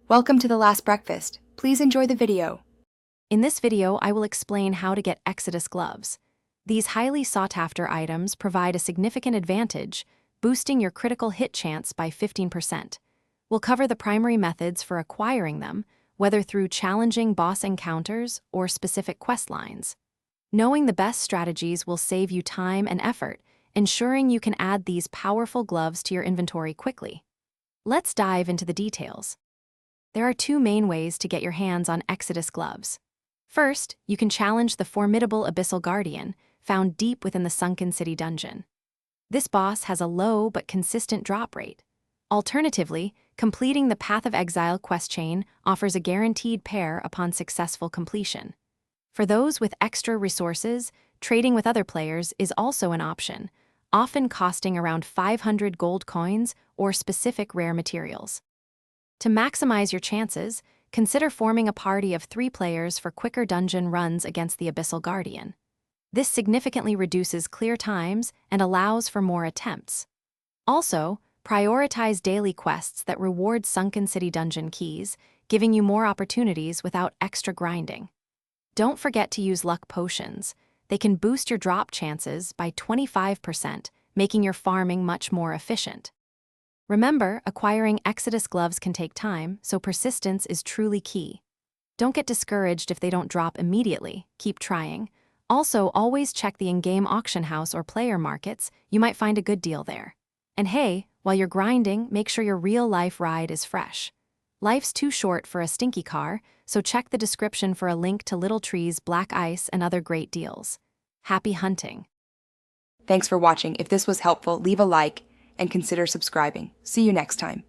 Welcome to The Last Breakfast. Please enjoy the video. In this video, I will explain how to get Exodus gloves. These highly sought-after items provide a significant advantage, boosting your critical hit chance by 15%. We'll cover the primary methods for acquiring them, whether through challenging boss encounters or specific quest lines. Knowing the best strategies will save you time and effort, ensuring you can add these powerful gloves to your inventory quickly. Let's dive into the details. There are two main ways to get your hands on Exodus gloves. First, you can challenge the formidable Abyssal Guardian, found deep within the Sunken City dungeon. This boss has a low but consistent drop rate. Alternatively, completing the Path of Exile quest chain offers a guaranteed pair upon successful completion. For those with extra resources, trading with other players is also an option, often costing around 500 gold coins or specific rare materials. To maximize your chances, consider forming a party of 3 players for quicker dungeon runs against the Abyssal Guardian. This significantly reduces clear times and allows for more attempts. Also, prioritize daily quests that reward Sunken City dungeon keys, giving you more opportunities without extra grinding. Don't forget to use luck potions. They can boost your drop chances by 25%, making your farming much more efficient. Remember, acquiring Exodus gloves can take time, so persistence is truly key. Don't get discouraged if they don't drop immediately. Keep trying. Also, always check the in-game auction house or player markets. You might find a good deal there. And hey, while you're grinding, make sure your real-life ride is fresh. Life's too short for a stinky car, so check the description for a link to Little Tree's Black Ice and other great deals. Happy hunting! Thanks for watching. If this was helpful, leave a like and consider subscribing. See you next time.